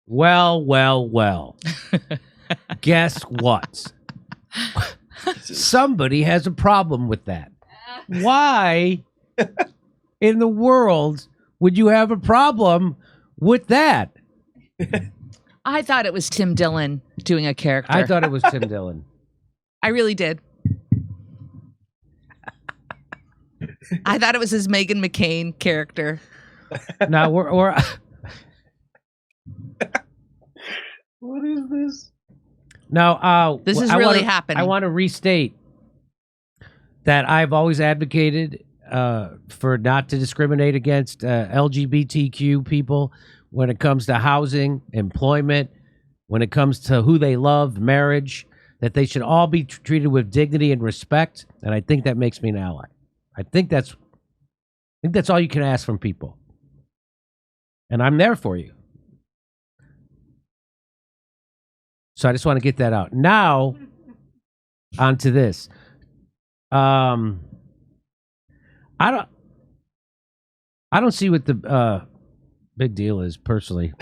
Well. Guess what? Somebody has a problem with that. Why in the world would you have a problem with that? I thought it was Tim Dillon doing a character. I thought it was Tim Dillon. I really did. I thought it was his Meghan McCain character. Now we're What is this? Now, this is really happening. I want to restate that I've always advocated for not to discriminate against LGBTQ people when it comes to housing, employment, when it comes to who they love, marriage, that they should all be treated with dignity and respect. And I think that makes me an ally. I think that's all you can ask from people. And I'm there for you. So I just want to get that out. Now, onto this. I don't see what the big deal is personally.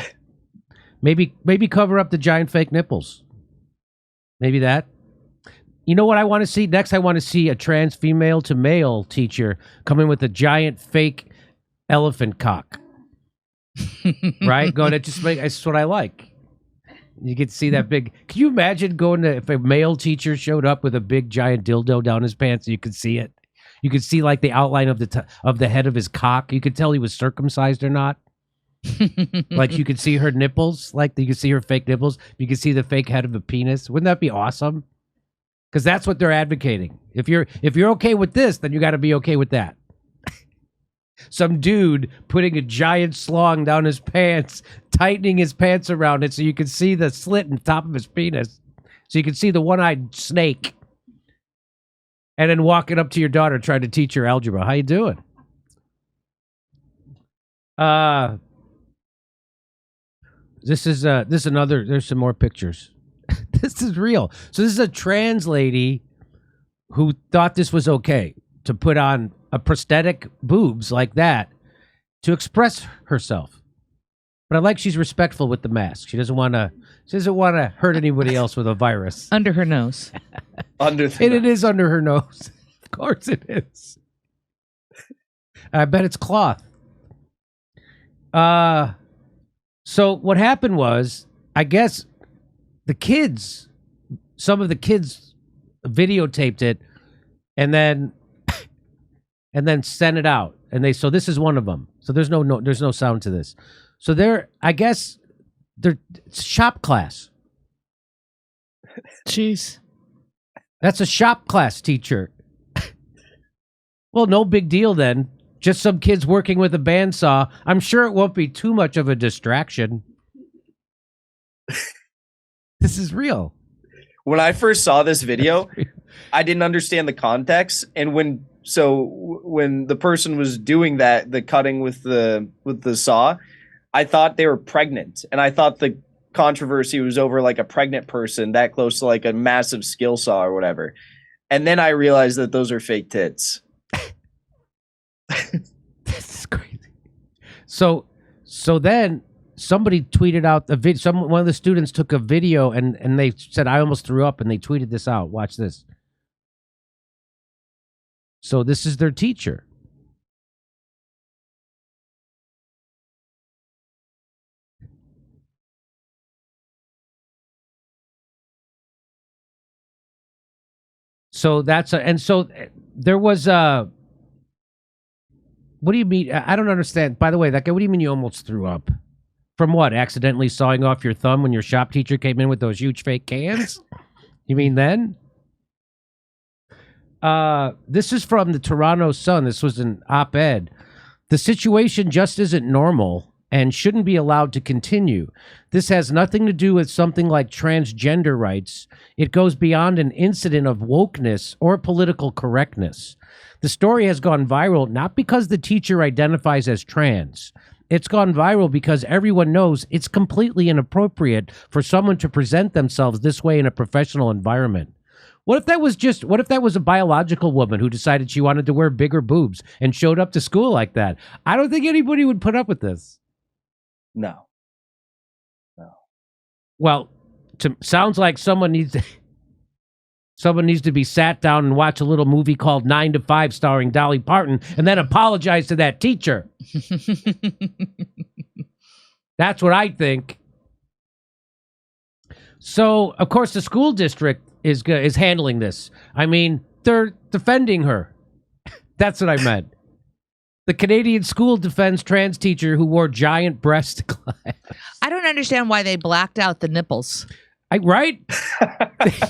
Maybe cover up the giant fake nipples. Maybe that. You know what I want to see next? I want to see a trans female to male teacher come in with a giant fake elephant cock. Right? Going to that's what I like. You get to see that big. Can you imagine going to if a male teacher showed up with a big giant dildo down his pants? You could see it. You could see like the outline of the head of his cock. You could tell he was circumcised or not. Like you could see her nipples. Like you could see her fake nipples. You could see the fake head of a penis. Wouldn't that be awesome? Because that's what they're advocating. If you're okay with this, then you got to be okay with that. Some dude putting a giant slong down his pants, tightening his pants around it so you can see the slit in the top of his penis. So you can see the one-eyed snake. And then walking up to your daughter trying to teach her algebra. How you doing? This is another, there's some more pictures. This is real. So this is a trans lady who thought this was okay to put on a prosthetic boobs like that to express herself. But I like she's respectful with the mask. She doesn't want to hurt anybody else with a virus. Under her nose. It is under her nose. Of course it is. I bet it's cloth. So what happened was, I guess some of the kids videotaped it and then sent it out. And so this is one of them. So there's no sound to this. So they're shop class. Jeez. That's a shop class teacher. Well, no big deal then. Just some kids working with a bandsaw. I'm sure it won't be too much of a distraction. This is real. When I first saw this video, I didn't understand the context. And when the person was doing that, the cutting with the saw, I thought they were pregnant. And I thought the controversy was over like a pregnant person that close to like a massive skill saw or whatever. And then I realized that those are fake tits. This is crazy. So then somebody tweeted out the video. One of the students took a video and they said, I almost threw up, and they tweeted this out. Watch this. So this is their teacher. So there was what do you mean? I don't understand. By the way, that guy, what do you mean you almost threw up? From what? Accidentally sawing off your thumb when your shop teacher came in with those huge fake cans? You mean then? This is from the Toronto Sun. This was an op-ed. The situation just isn't normal and shouldn't be allowed to continue. This has nothing to do with something like transgender rights. It goes beyond an incident of wokeness or political correctness. The story has gone viral not because the teacher identifies as trans. It's gone viral because everyone knows it's completely inappropriate for someone to present themselves this way in a professional environment. What if that was a biological woman who decided she wanted to wear bigger boobs and showed up to school like that? I don't think anybody would put up with this. No. Well, sounds like someone needs to be sat down and watch a little movie called 9 to 5 starring Dolly Parton and then apologize to that teacher. That's what I think. So, of course, the school district is handling this. I mean, they're defending her. That's what I meant. The Canadian school defends trans teacher who wore giant breasts to class. I don't understand why they blacked out the nipples. Right?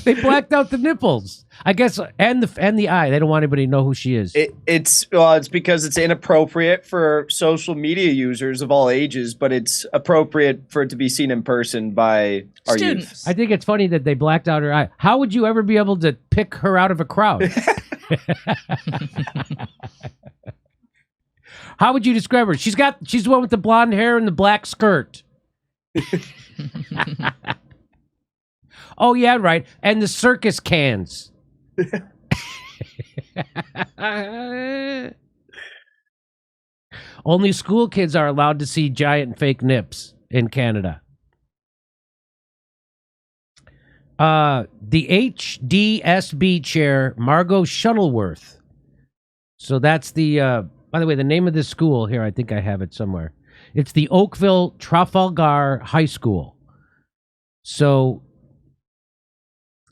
they blacked out the nipples, I guess, and the eye. They don't want anybody to know who she is. It's because it's inappropriate for social media users of all ages, but it's appropriate for it to be seen in person by our youth. I think it's funny that they blacked out her eye. How would you ever be able to pick her out of a crowd? How would you describe her? She's the one with the blonde hair and the black skirt. Oh, yeah, right. And the circus cans. Only school kids are allowed to see giant fake nips in Canada. The HDSB chair, Margot Shuttleworth. So that's the, by the way, the name of this school here, I think I have it somewhere. It's the Oakville Trafalgar High School. So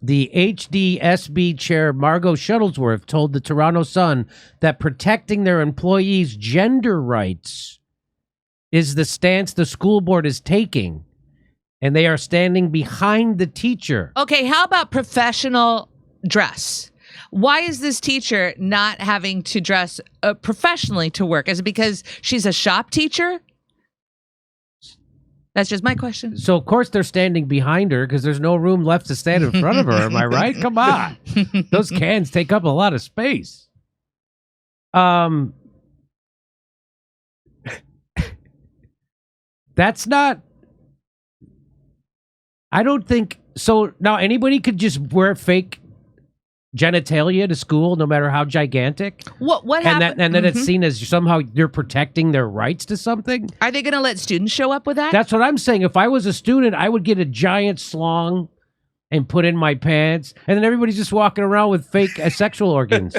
the HDSB chair, Margot Shuttlesworth, told the Toronto Sun that protecting their employees' gender rights is the stance the school board is taking, and they are standing behind the teacher. Okay, how about professional dress? Why is this teacher not having to dress professionally to work? Is it because she's a shop teacher? That's just my question. So, of course, they're standing behind her because there's no room left to stand in front of her. Am I right? Come on. Those cans take up a lot of space. That's not... I don't think... So, now anybody could just wear fake genitalia to school, no matter how gigantic? What happened? And then it's seen as somehow you're protecting their rights to something? Are they going to let students show up with that? That's what I'm saying. If I was a student, I would get a giant slong and put in my pants, and then everybody's just walking around with fake sexual organs.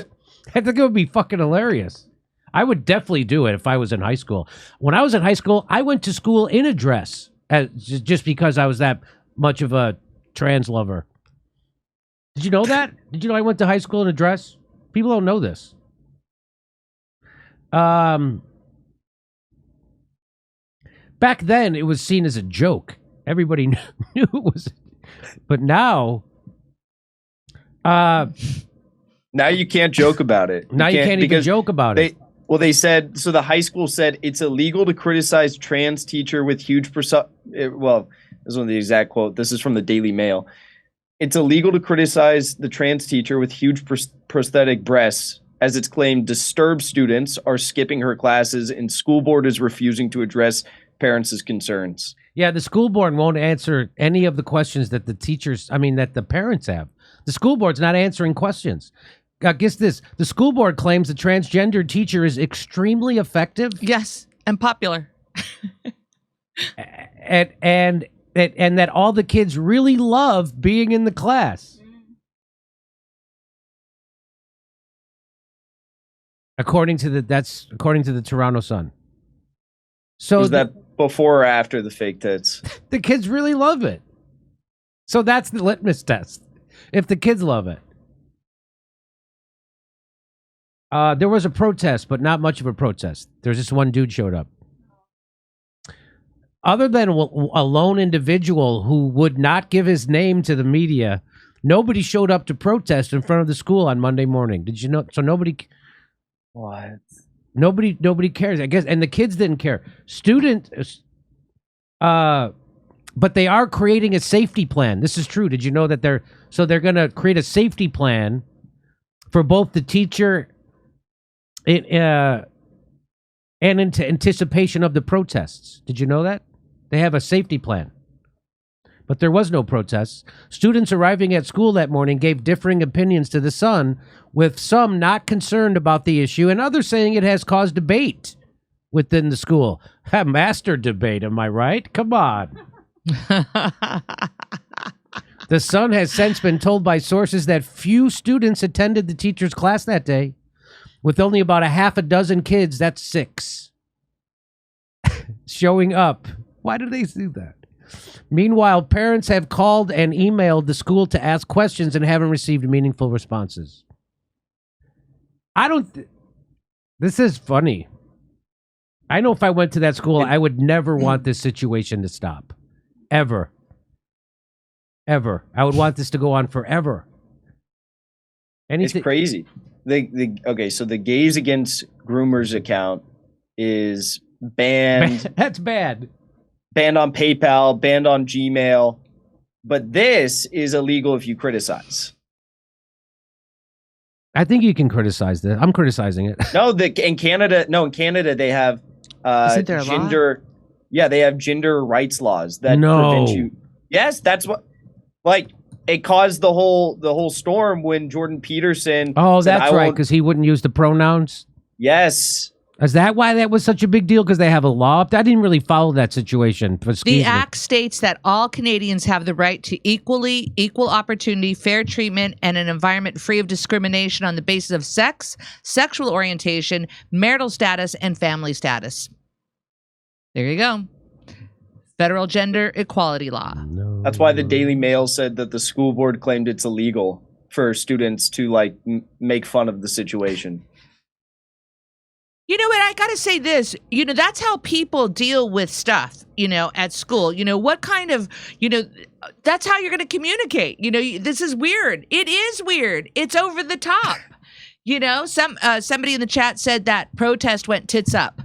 I think it would be fucking hilarious. I would definitely do it if I was in high school. When I was in high school, I went to school in a dress, just because I was that much of a trans lover. Did you know that? Did you know I went to high school in a dress? People don't know this. Back then, it was seen as a joke. Everybody knew it was. But now... now you can't joke about it. Now you can't even joke about it. Well, they said, so the high school said it's illegal to criticize trans teacher with huge... Well, this is one of the exact quote. This is from the Daily Mail. It's illegal to criticize the trans teacher with huge prosthetic breasts, as it's claimed disturbed students are skipping her classes and school board is refusing to address parents' concerns. Yeah, the school board won't answer any of the questions that that the parents have. The school board's not answering questions. Guess this. The school board claims the transgender teacher is extremely effective. Yes, and popular. and that all the kids really love being in the class. According to the Toronto Sun. So was that before or after the fake tits? The kids really love it. So that's the litmus test. If the kids love it. There was a protest, but not much of a protest. There's just one dude showed up. Other than a lone individual who would not give his name to the media, nobody showed up to protest in front of the school on Monday morning. Did you know? So nobody... What? Nobody cares, I guess, and the kids didn't care. But they are creating a safety plan. This is true. Did you know that they're going to create a safety plan for both the teacher and into anticipation of the protests? Did you know that? They have a safety plan. But there was no protests. Students arriving at school that morning gave differing opinions to the Sun, with some not concerned about the issue and others saying it has caused debate within the school. A master debate, am I right? Come on. The Sun has since been told by sources that few students attended the teacher's class that day, with only about a half a dozen kids, that's 6, showing up. Why do they do that? Meanwhile, parents have called and emailed the school to ask questions and haven't received meaningful responses. This is funny. I know if I went to that school, I would never want this situation to stop. Ever. Ever. I would want this to go on forever. It's crazy. Okay, so the Gays Against Groomers account is banned. That's bad. Banned on PayPal, banned on Gmail. But this is illegal if you criticize. I think you can criticize this. I'm criticizing it. No, in Canada they have Isn't there a gender law? Yeah, they have gender rights laws that No. prevent you. Yes, that's what it caused the whole storm when Jordan Peterson Oh, said, that's right, because he wouldn't use the pronouns. Yes. Is that why that was such a big deal? Because they have a law? I didn't really follow that situation. The act states that all Canadians have the right to equal opportunity, fair treatment, and an environment free of discrimination on the basis of sex, sexual orientation, marital status, and family status. There you go. Federal gender equality law. No. That's why the Daily Mail said that the school board claimed it's illegal for students to make fun of the situation. You know what? I got to say this. That's how people deal with stuff, at school. What kind of, that's how you're going to communicate. This is weird. It is weird. It's over the top. Somebody in the chat said that protest went tits up.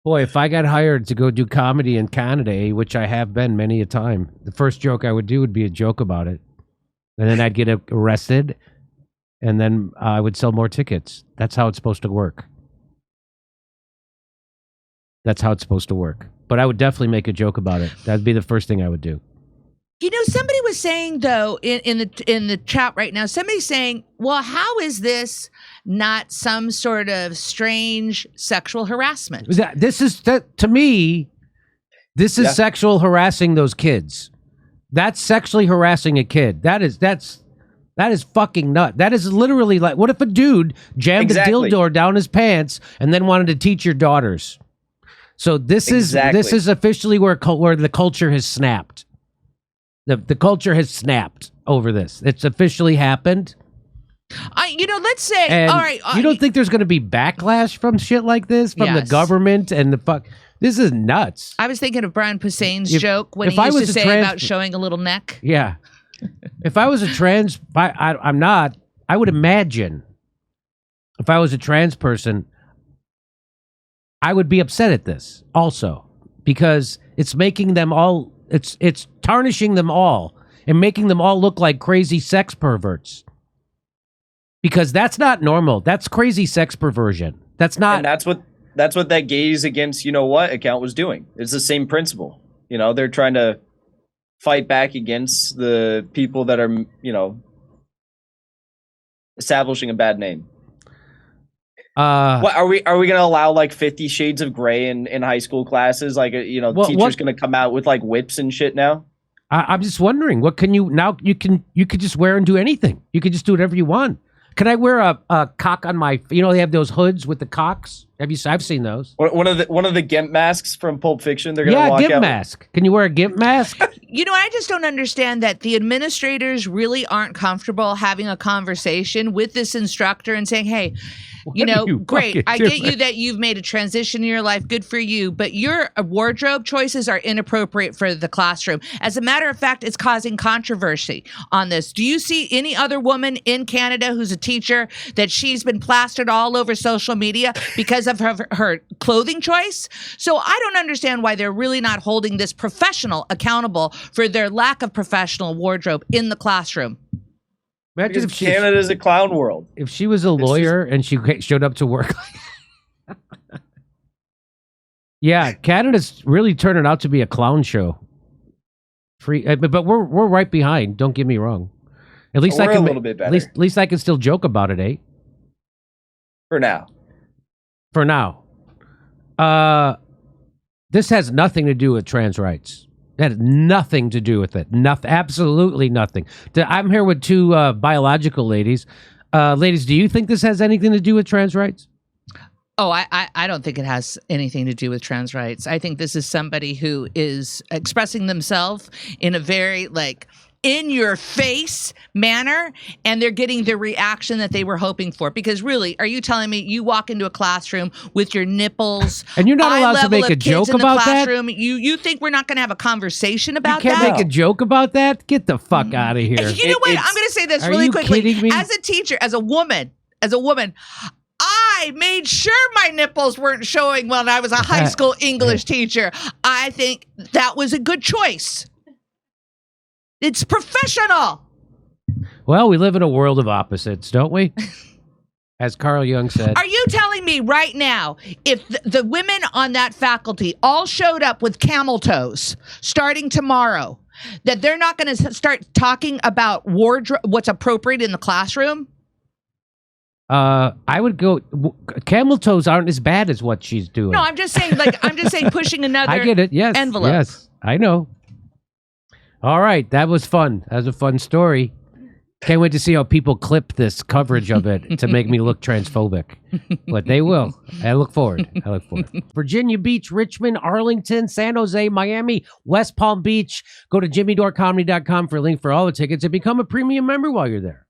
Boy, if I got hired to go do comedy in Canada, which I have been many a time, the first joke I would do would be a joke about it. And then I'd get arrested. And then I would sell more tickets. That's how it's supposed to work. That's how it's supposed to work. But I would definitely make a joke about it. That'd be the first thing I would do. Somebody was saying though in the chat right now, somebody's saying, well, how is this not some sort of strange sexual harassment? To me, this is sexual harassing those kids. That's sexually harassing a kid. That is fucking nut. That is literally like, what if a dude jammed a dildo down his pants and then wanted to teach your daughters? So this is officially where the culture has snapped. The culture has snapped over this. It's officially happened. Let's say, And all right. You don't think there's going to be backlash from shit like this from the government and the fuck? This is nuts. I was thinking of Brian Posehn's joke when he used to say about showing a little neck. Yeah. If I was a trans, I'm not. I would imagine if I was a trans person, I would be upset at this also because it's making them all. It's tarnishing them all and making them all look like crazy sex perverts. Because that's not normal. That's crazy sex perversion. That's not. And that's what that Gays Against account was doing. It's the same principle. They're trying to fight back against the people that are, establishing a bad name. What are we going to allow 50 Shades of Grey in high school classes? Teachers going to come out with whips and shit now? I'm just wondering, what can you now? You could just wear and do anything. You could just do whatever you want. Can I wear a cock on my? They have those hoods with the cocks. I've seen those. One of the GIMP masks from Pulp Fiction. They're gonna walk GIMP out. mask. Can you wear a GIMP mask? I just don't understand that the administrators really aren't comfortable having a conversation with this instructor and saying, "Hey, great. I get you that you've made a transition in your life. Good for you. But your wardrobe choices are inappropriate for the classroom. As a matter of fact, it's causing controversy on this. Do you see any other woman in Canada who's a teacher that she's been plastered all over social media because of her clothing choice? So I don't understand why they're really not holding this professional accountable for their lack of professional wardrobe in the classroom. Imagine if Canada's a clown world. If she was a lawyer and she showed up to work. Yeah, Canada's really turning out to be a clown show. But we're right behind. Don't get me wrong. At least we're a little bit better. At least I can still joke about it, eh? For now. This has nothing to do with trans rights. That has nothing to do with it. Nothing, absolutely nothing. I'm here with two biological ladies. Ladies, do you think this has anything to do with trans rights? Oh, I don't think it has anything to do with trans rights. I think this is somebody who is expressing themselves in a very, like, in-your-face manner, and they're getting the reaction that they were hoping for. Because really, are you telling me you walk into a classroom with your nipples and you're not allowed to make a joke about that? You think we're not going to have a conversation about that? You can't make a joke about that? Get the fuck out of here. You know what? I'm going to say this really quickly. Kidding me? As a teacher, as a woman, I made sure my nipples weren't showing when I was a high school English teacher. I think that was a good choice. It's professional. Well, we live in a world of opposites, don't we? As Carl Jung said. Are you telling me right now, if the women on that faculty all showed up with camel toes starting tomorrow, that they're not going to start talking about wardrobe, what's appropriate in the classroom? I would go. Camel toes aren't as bad as what she's doing. No, I'm just saying, pushing another. I get it. Yes, envelope. Yes, I know. All right, that was fun. That was a fun story. Can't wait to see how people clip this coverage of it to make me look transphobic. But they will. I look forward. Virginia Beach, Richmond, Arlington, San Jose, Miami, West Palm Beach. Go to jimmydorecomedy.com for a link for all the tickets and become a premium member while you're there.